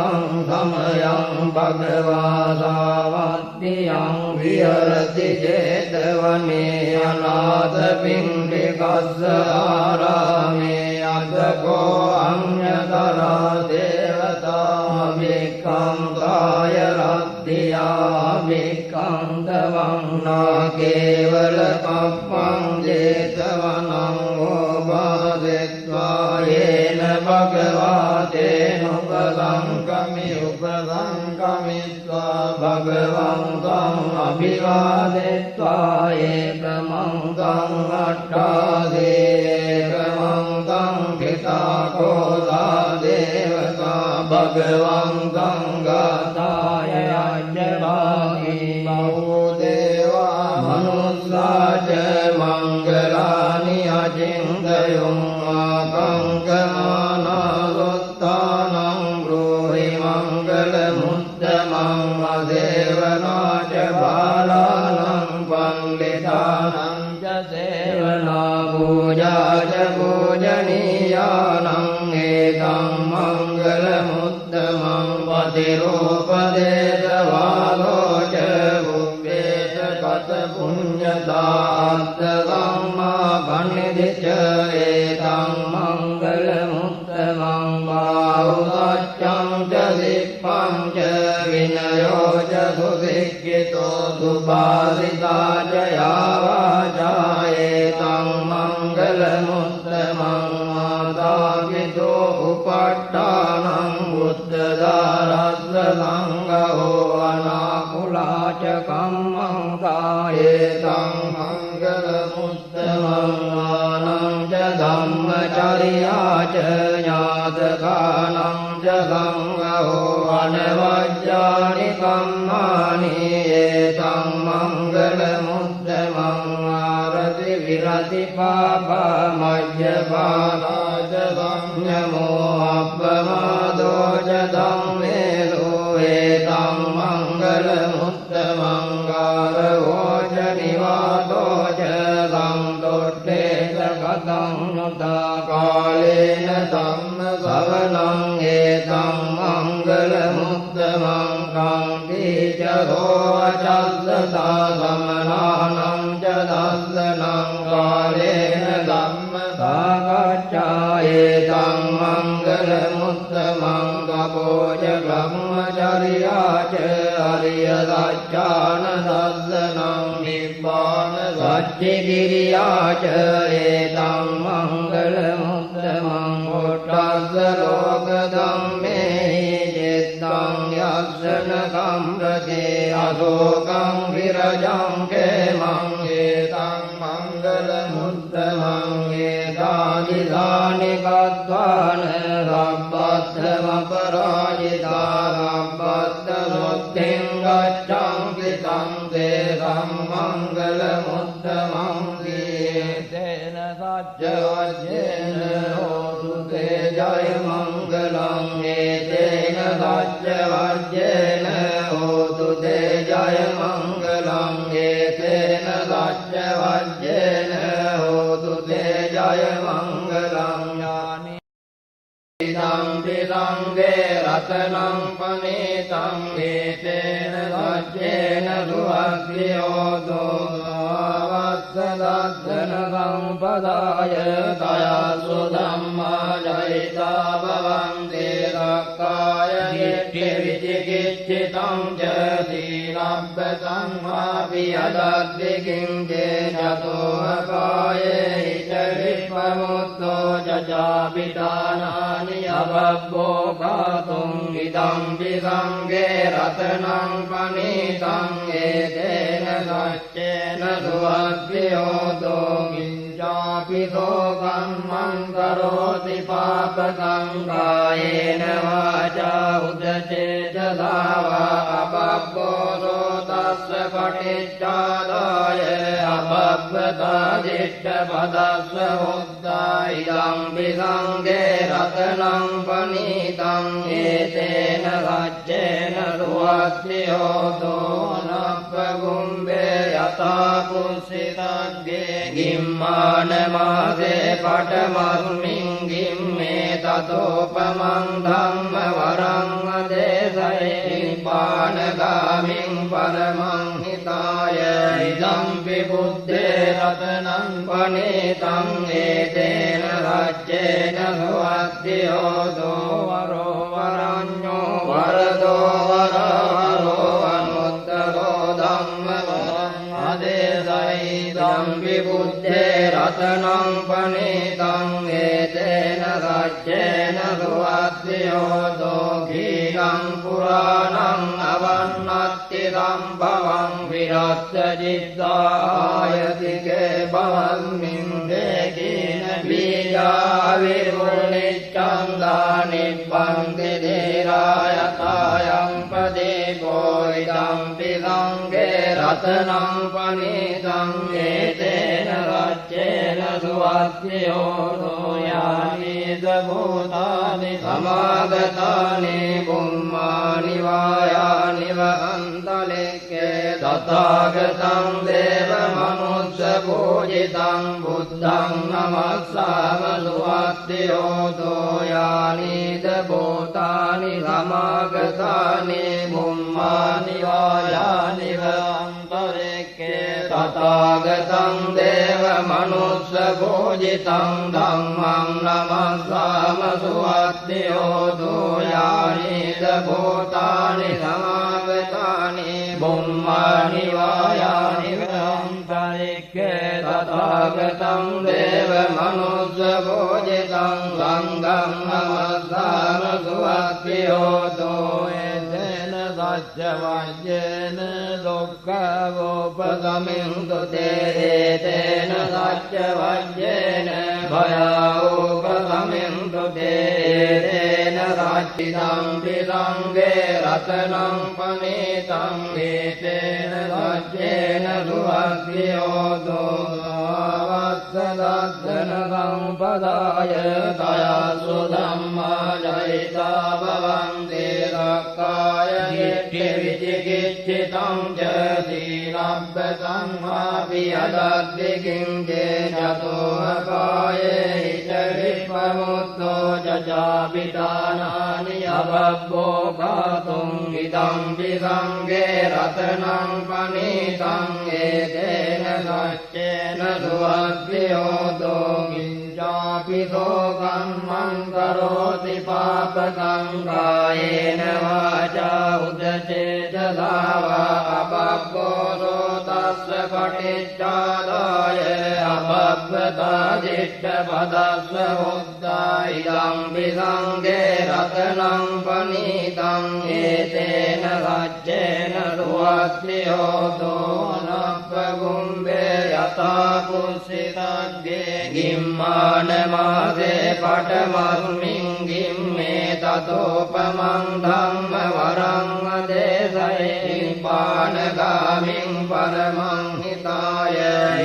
ඒකං සමයං භගවා සාවත්තියං විහරති 제තවනේ අනාථ පිණ්ඩිකස්ස ආරාමේ අදකෝ අඤ්ඤතරා දේවතා වික්ඛං කාය රත්තියා වික්ඛං දවන්නා කේවල කප්පං 제තවනං ඕපාදෙත්වා යේන භගවා තේන උපසංකමිත්වා භගවන්තං අභිවාදෙත්වා ඒකමංකං අට්ඨාදේකමංකං පිතාකෝසා දේවතා භගවන්තං ගාතාය අඤ්ඤභාගී බහුදේවා මනුස්සාච මංගලානි අචින්තයං ආකංකමානාසොත්තානං බ්‍රෝහි මංගල මුත්තමං අසේවනාච බාලානං පණ්ඩිතානං ච සේවනා පූජාච පූජනීයානං ඒකං මංගල මුත්තමං පතිරෝපදේශවාලෝච බුබ්බේත කත පුඤ්ඤතාත්ත සම්මා පණිදිච ඒකං මංගල මුත්තමං බාහුසච්ඡං ච සිප්පං ච විනයෝ ච සුසික්ඛිතෝ සුභාසිතා ච යාවාචා ඒකං මංගල මුත්තමං මාතාපිතෝ උපට්ඨානං බුද්ධ දාරස්ස සංඝෝ අනාකුලාච කම්මං කායේතං මංගල මුත්තමං ආනං ච ධම්මචර්යාච ඥාතකානං ච සංඝෝ අනවජ්ජානි කම්මානි ඒතං මංගල මුත්තමං ආරති විරති පාපා මජ්ජපාදාච සංයමෝ අප්පමාදෝ ච ධම්මේසෝ ඒතං මංගල මුත්තමං කාරවෝ ච නිවාතෝ ච සම්දොට්ඨේස කතං නුතා කාලේන ධම්ම ශ්‍රවණං ඒතං මංගල මුත්තමං කාන්ති ච රෝචස්සතා සමනානං ච දස්සනං කාලේන ධම්ම සාකච්ඡා ඒතං මංගල මුත්තමං කපෝච බ්‍රහ්මචර්යාච අරිය සත්‍යාන දස්සනං නිබ්බාන සච්චි කිරියාච ඒතං මංගල මුත්තමං ඔට්ඨස්ස ලෝක ධම්මේ චිත්තං යස්සන කම්රසේ අශෝකං විරජං කේමං ඒතං මංගල මුත්තමං ඒතානි දානි කତ୍වාන රබ්බස්සම පරාජිතා රබ්බස්ස මුත්තෙන් ගච්ඡන්ති තං තේසං මංගල මුත්තමං තේන සච්ච වජ්ජේන හෝතු තේ ජය මංගලං ඒතේන සච්ච වජ්ජේන හෝතු තේ ජය මංගලං ඒතේන සච්ච වජ්ජේන හෝතු තේ ජය මංගලං ඥානි ඉදං තිසංගේ රතනං පනේතං ඒතේන සච්චේන සුවග්ගයෝ දෝවස්සදස්සන සම්පදාය තයසු ධම්මා ජයිතා භවන්ති රක්ඛාය නිට්ඨි විචිකිච්ඡිතං ච සීලබ්බතං වාපි අදද්දි කිංචේ චතෝ අපායේ හිත විපමුත්තෝ චාපිතානානි අබබ්බෝ කාතුං ඉදං විසංගේ රතනං පනීතං ඒතේන සච්චේන සුවග්ගයෝ දෝ කිංචාපිතෝ කම්මං කරෝති පාපකං කායේන වාචා උදචේතසා වා අබබ්බෝ සෝතස්ස පටිච්චාදාය අබබ්බතා දිට්ඨ පදස්ස හොද්දා ඉදං විසංගේ රතනං පනීතං ඒතේන සච්චේන සුවග්ගයෝ දෝ නප්පගුම්බේ යතා කුසිතග්ගේ ගිම්මාන මාසේ පඨමස්මින් ගිම්මේ තතෝපමං ධම්ම වරං අදේ निब्बानगामिं परमं हिताय इदम्पि बुद्धे रत्नं पणितं एतेन राज्येन सुवद्योतो वरो वरान्यो वरदो वरहरो अनुत्तरो धम्मवरम् अदेशैदम्पि बुद्धे रत्नं पणितं एतेन राज्येन सुवद्योतो गीतं पुराणं अवन्नत्ति सम्भवं विरक्तचित्तायति के भवन्निन्देकीन बीजाविर्मुनिच्छन्दानि पङ्क्ति धीरायतायं प्रदीपो इदम्पि सङ्गे रत्नं पणितं एतेन राज्येन सुवद्योतो यानि भूतानि समागतानि बुम्मानि वायानि वहन्तलिके तथागतं देवमनुष्यपूजितं बुद्धं नमस्सामि सुवद्योतो यानि भूतानि समागतानि बुम्मानि वायानि वहन्तलिके तथागतं देवमनुष्यपूजितं धम्मं नमस्सामि सुवद्योतो यानि भूतानि समागतानि बुम्मानि वायानि वहन्तलिके तथागतं देवमनुष्यपूजितं सङ्घं नमस्सामि सुवद्योतो एतेन सत्यवाक्येन दुःखवोपगमिन्तु ते एतेन सत्यवाक्येन भयोपगमिन्तु ते एतेन राज्यं विसङ्गे रत्नं पणितं एतेन राज्येन सुवद्योतो वत्सदर्शनसम्पदाय तया सुधम्माजयिता भवन्ति रक्काय कीर्तिविचिकित्सितं च शीलभ्यसंहापि यदद्दि किञ्चेन तोऽपाये च विश्वमुक्तो चापितानानि अबभ्वो गातुम् इदं विसङ्गे रत्नं पणितं एतेन सत्येन सुवद्योतो किञ्चापि शोकं मं करोति पापकं कायेन वाचा उदचेतसा वा अपभ्वो तस्य पटिच्चादाय अपभ्वतादिष्टपदस्व उद्दा इदं विसङ्गे रत्नं पणितं एतेन राज्येन सुवद्योतो नभ्यगुम्बे यथा पुष्सितग्गे गिम्मानमासे पटमस्मिन् गिम्मे ततोपमं धम्मवरं देशये निब्बानगामिं परमं हिताय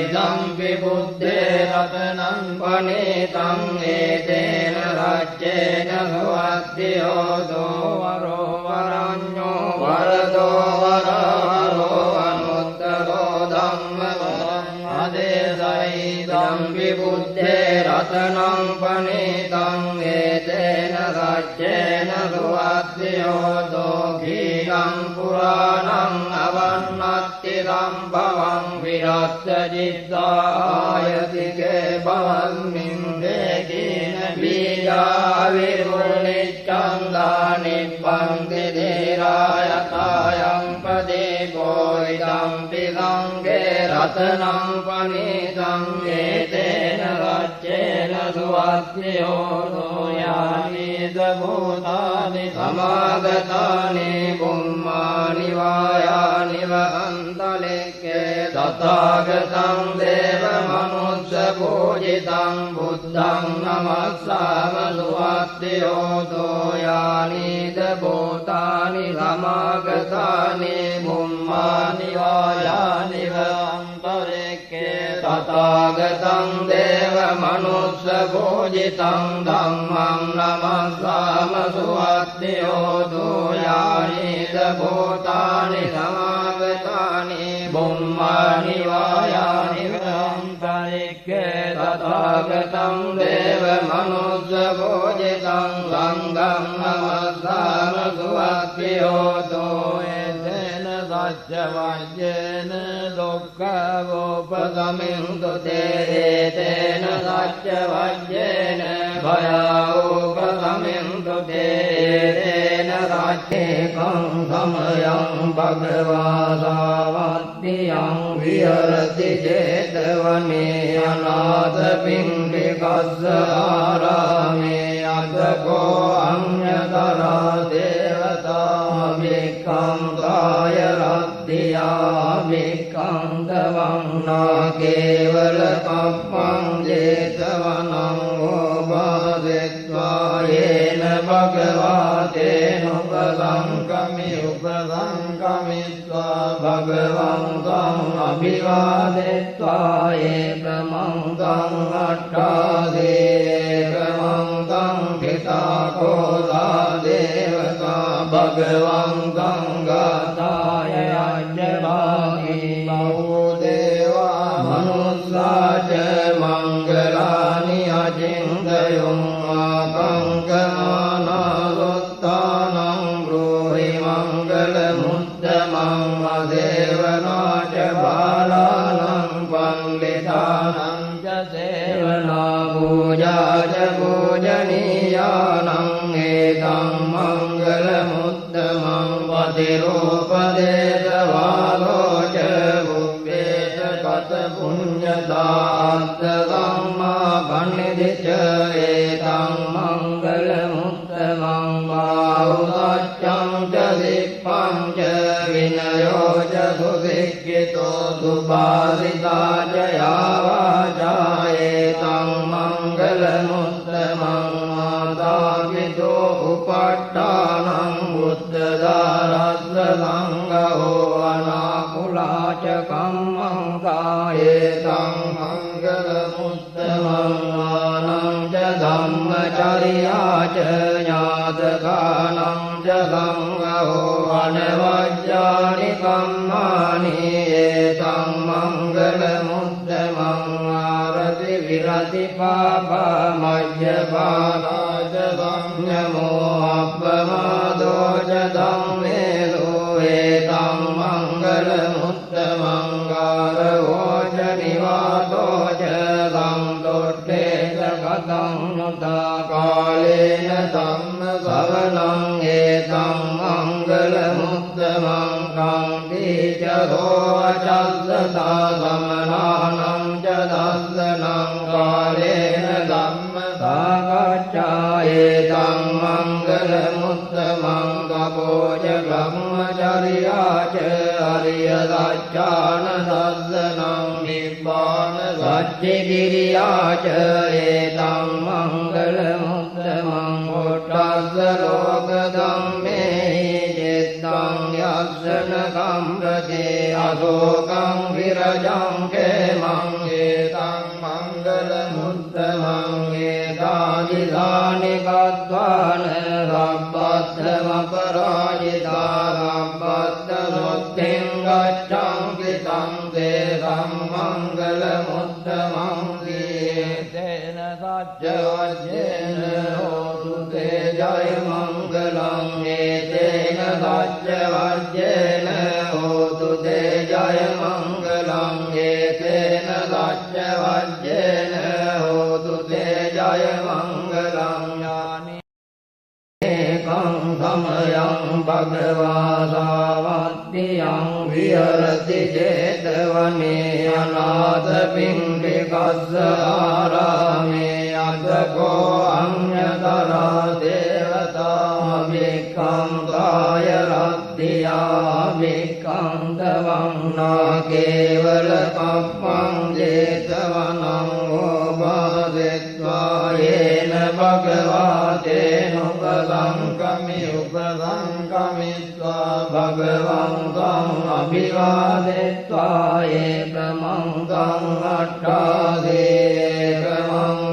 इदम्पि बुद्धे रत्नं पणितं एतेन राज्येन सुवद्योतो वरो वरान्यो वरदो वरहरो अनुत्तरो धम्मवरम् अदेशैदम्पि बुद्धे रत्नं पणितं एतेन राज्येन सुवद्योतो गीतं पुराणं अवन्नत्ति सम्भवं विरक्तचित्तायति के भवन्निन्देकीन बीजाविर्मुनिच्छन्दानि पङ्क्ति धीरायतायं प्रदीपो इदम्पि सङ्गे रत्नं पणितं एतेन राज्येन सुवद्योतो यानि भूतानि समागतानि बुम्मानि वायानि वहन्तलिके तथागतं देवमनुष्यपूजितं बुद्धं नमस्सामि सुवद्योतो यानि भूतानि समागतानि बुम्मानि वायानि वहन्तलिके तथागतं देवमनुष्यपूजितं धम्मं नमस्सामि सुवद्योतो यानि भूतानि समागतानि बुम्मानि वायानि वहन्तलिके तथागतं देवमनुष्यपूजितं सङ्घं नमस्सामि සුවත්තියෝතු එතෙන සච්චවජ්ජේන දුක්ඛවෝපගමින්තු තේතේන සච්චවජ්ජේන භයෝපගමින්තු තේතේන සච්චේකං සමයං භගවා සාවත්තියං විහෙරති චේතවනේ අනාථ පිණ්ඩිකස්ස ආරාමේ අද්දකෝ අඤ්ඤතරා දේවතා වික්ඛං කාය රද්දියා වික්ඛං දවංනා කේවල කප්පං ජේතවනං ඕපාදෙත්වා යේන භගවා තේන උපසංකමිත්වා භගවං තං අභිවාදෙත්වා ඒකමං තං අට්ඨාදේකමං තං පිතාකෝසා දේවතා භගවං තං ගාතාය අඤ්ඤවාහි බහුදේවා මනුස්සාච මංගලානි අචින්තයං ආකංකමානාලොත්තානං බ්‍රෝහි මංගල මුත්තමං අදේවනාච බාලානං පණ්ඩිතානං ච සේවනා පූජාච පූජනීයානං ඒතං මංගල මුත්තමං පතිරෝපදේශවාලෝච බුබ්බේත කත පුඤ්ඤතාත්ත ධම්මා පණිදිච ඒතං මංගල මුත්තමං බාහුසච්ඡං ච දිප්පං ච විනයෝ ච සුසික්ඛිතෝ සුභාසිතා ච යාවාචා ඒතං මංගල මුත්තමං මාතාපිතෝ උපට්ඨානං බුද්ධ දාරස්ස සංඝෝ අනාකුලාච කම්මං කායේතං මංගල මුත්තමං ආනං ච ධම්මචර්යාච ඥාතකානං ච සංඝෝ අනවජ්ජානි කම්මානි ඒතං මංගල මුත්තමං ආරති විරති පාපා මජ්ජපාලාච සංයමෝ අප්පමාදෝ ච ධම්මේසු ඒතං මංගල මුත්තමං කාරවෝ ච නිවාතෝ ච සම්දොට්ඨේ ච කතං නුතා කාලේන ධම්ම ශ්‍රවණං ඒතං මංගල මුත්තමං කාන්ති ච සෝවචස්සතා සමනානං ච දස්සනං කාලේන ධම්ම සාකච්ඡා ඒතං මංගල මුත්තමං කපෝච බ්‍රහ්මචර්යාච අරිය සත්‍යාන දස්සනං නිබ්බාන සච්චිකිරියාච ඒතං මංගල මුත්තමං කොට්ටස්ස ලෝක ධම්මේ චිත්තං යස්සන කම්රතේ අශෝකං විරජං කේමං ඒතං මංගල මුත්තමං ඒතාදිසානි කତ୍වාන රබ්බස්සම පරාජිතා රබ්බස්ස සොත්තෙන් ගච්ඡං කිතං තේසං මංගල මුත්තමං තේන සච්චවජ්ජේන හෝතු තේ ජය මංගලං ඒතේන සච්චවජ්ජේන හෝතු තේ ජය මංගලං ඒතේන සච්චවජ්ජේන හෝතු තේ ජය මංගලං ඥානි ඒකං සමයං භගවා සාවත්තියං විහෙරති චේතවනේ අනාථ පිණ්ඩිකස්ස ආරාමේ අද්දකෝ අඤ්ඤතරා දේවතා වික්ඛං කාය රද්දියා වික්ඛං දවංනා කේවල කප්පං ජේතවනං ඕපාදෙත්වා යේන භගවා තේන උපසංකමිත්වා භගවං තං අභිවාදෙත්වා ඒකමං තං අට්ඨාදේකමං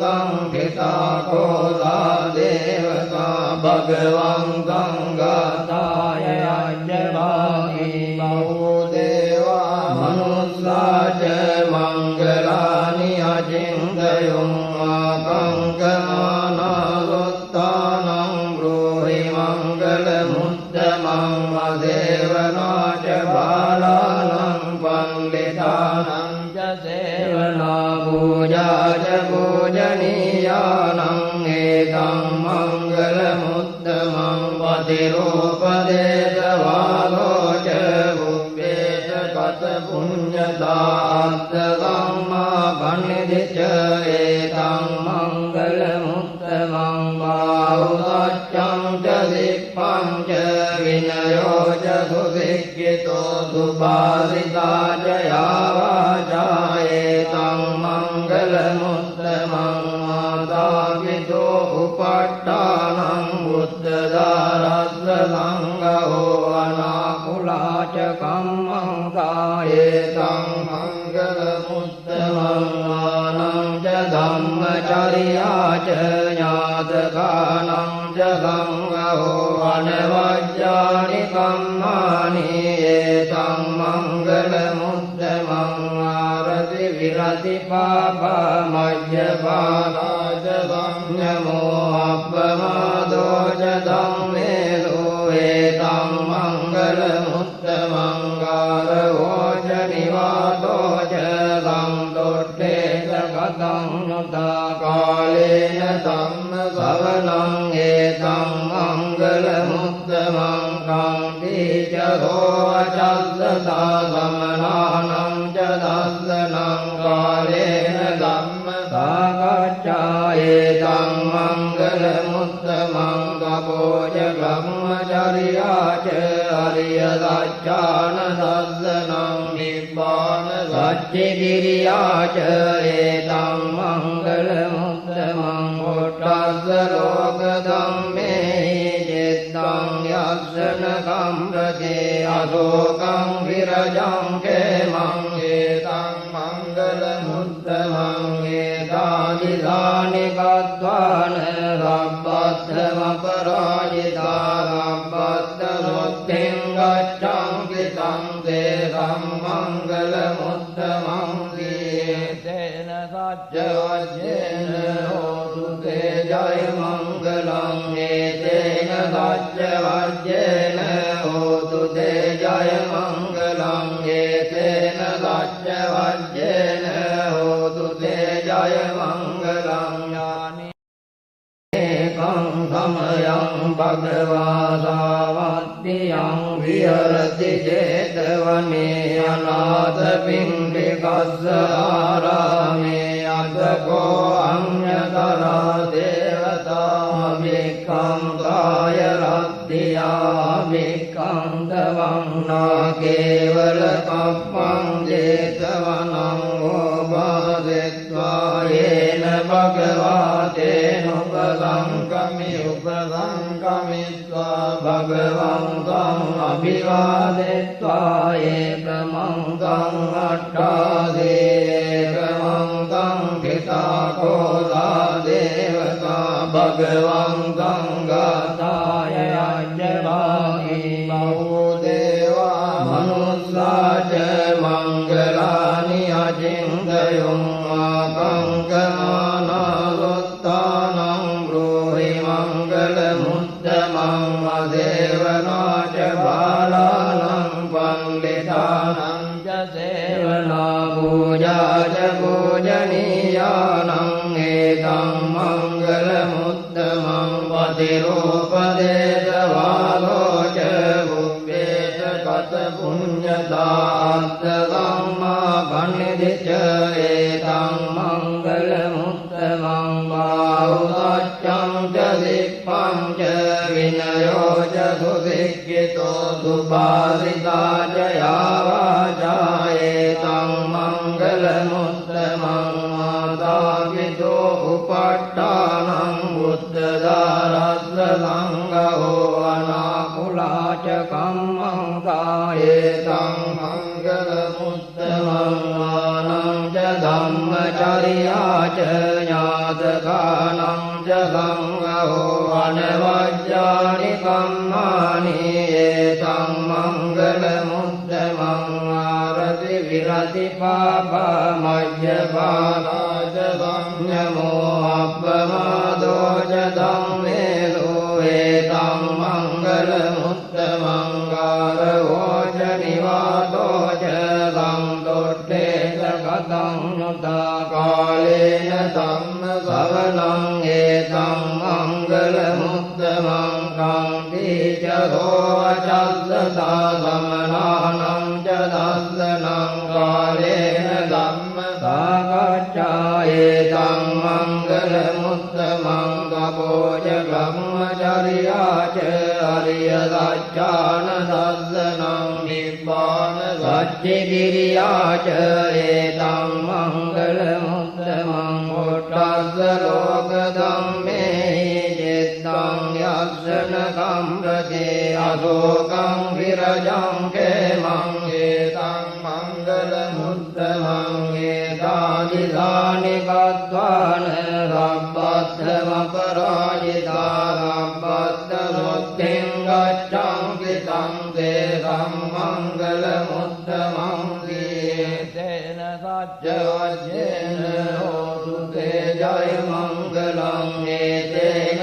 තං පිතාකෝසා දේවතා භගවං තං ගාතාය අඤ්ඤවාහි බහුදේවා මනුස්සාච මංගලානි අචින්තයං ආකංකමානාලොත්තානං බ්‍රෝහි මංගල මුත්තමං මුත්තමං අසේවනා ච බාලානං පණ්ඩිතානං ච සේවනා පූජා ච පූජනීයානං ඒතං මංගල මුත්තමං පතිරෝපදේශ වාලෝ ච බුබ්බේත කත පුඤ්ඤතාත්ත සම්මා පණිදිච ඒතං මංගල මුත්තමං බාහුසච්ඡං ච සිප්පං ච විනයෝ ච සුසික්ඛිතෝ සුභාසිතා ච යාවාචා ඒතං මංගල මුත්තමං ආදාවිතෝ උපට්ඨානං බුද්ධ දාරස්ස සංඝෝ අනාකුලා ච කම්මං කායේතං මංගල මුත්තමං ආනං ච ධම්මචර්යා ච ඥාතකානං ච සංඝෝ අනවජ්ජානි කම්මානි ඒතං මංගල මුත්තමං ආරති විරති පාපා මජ්ජපාලා ච සංයමෝ අප්පමාදෝ ච ධම්මේසු ඒතං මංගල මුත්තමං කාරවෝ ච නිවාතෝ ච සම්දොට්ඨේ ච කතං නුතා කාලේන ධම්ම ශ්‍රවණං ඒතං මංගල මුත්තමං කාන්ති ච රෝචස්සතා සමනානං ච දස්සනං කාලේන ධම්ම සාකච්ඡා ඒතං මංගල මුත්තමං තපෝ ච බ්‍රහ්මචර්යා ච අරිය සත්‍යාන දස්සනං නිබ්බාන සච්චි කිරියා ච ඒතං මංගල මුත්තමං කොට්ටස්ස ලෝක ධම්මේ චිත්තං යස්සන කම්රතේ අශෝකං විරජං කේමං ඒතං මංගල මුත්තමං ඒතාදිදානි කත්වාන රබ්බස්සම පරාජිතා රබ්බස්ස සොත්තෙන් ගච්ඡං කිතං තේසං මංගල මුත්තමං තේන සච්ච වජ්ජේන හෝතු තේ ජය මංගලං ඒතේන සච්ච වජ්ජේන හෝතු තේ ජය මංගලං ඒතේන සච්ච වජ්ජේන හෝතු තේ ජය මංගලං ඥානි ඒකං සමයං භගවා සාවත්තියං විහෙරති චේතවනේ අනාථ පිණ්ඩිකස්ස ආරාමේ අද්දකෝ අඤ්ඤතරා දේවතා වික්ඛං කාය රත්තියා වික්ඛං දවංනා කේවල කප්පං ජේතවනං ඕපාදෙත්වා යේන භගවා තේන උපසංකමිත්වා භගවං තං අභිවාදෙත්වා ඒකමං තං අට්ඨාදේ ඒකමං තං පිතාකෝසා දේවතා භගවං තං ගාථාය අජ්ජවාහි බහුදේවා මනුස්සා ච මංගලානි අචින්තයං ආකංකමානසොත්තානං බ්‍රෝහි මංගල මුත්තමං අසේවනා ච බාලානං පණ්ඩිතානං ච සේවනා පූජා ච පූජනීයානං ඒතං මංගල මුත්තමං පතිරෝපදේශ වාලෝ ච බුබ්බේත කත පුඤ්ඤතාත්ත සම්මා පණිදිච ඒතං මංගල මුත්තමං බාහුසච්ඡං ච සිප්පං ච විනයෝ ච සුසික්ඛිතෝ සුභාසිතා ච යාවාචා ඒතං මංගල මුත්තමං ආදාවිතෝ උපට්ඨානං බුද්ධ දාරස්ස සංඝෝ අනාකුලා ච කම්මං කායේතං මංගල මුත්තමං ආනං ච ධම්මචර්යා ච ඥාතකානං ච සංඝෝ අනවජ්ජානි කම්මානි ඒතං මංගල මුත්තමං ආරති විරති පාපා මජ්ජපාලා ච සංයමෝ අප්පමාදෝ ච ධම්මේසු ඒතං මංගල මුත්තමං චස්සසා සමනානං ච දස්සනං කාලේන ධම්ම සාකච්ඡා ඒතං මංගල මුත්තමං කපෝච බ්‍රහ්මචර්යා ච අරිය සත්‍යාන දස්සනං නිබ්බාන සච්චි කිරියා ච ඒතං මංගල මුත්තමං ඔට්ඨස්ස ලෝක ධම්මේ චිත්තං යස්සන කම්රතේ අශෝකං විරජං කේමං ඒතං මංගල මුත්තමං ඒතාදිදානි කତ୍වාන රබ්බත්තම පරාජිතා රබ්බත්ත මුත්තෙන් ගච්ඡන්ති තං තේසං මංගල මුත්තමං තේන සච්ච වජ්ජේන හෝතු තේ ජය මංගලං ඒතේන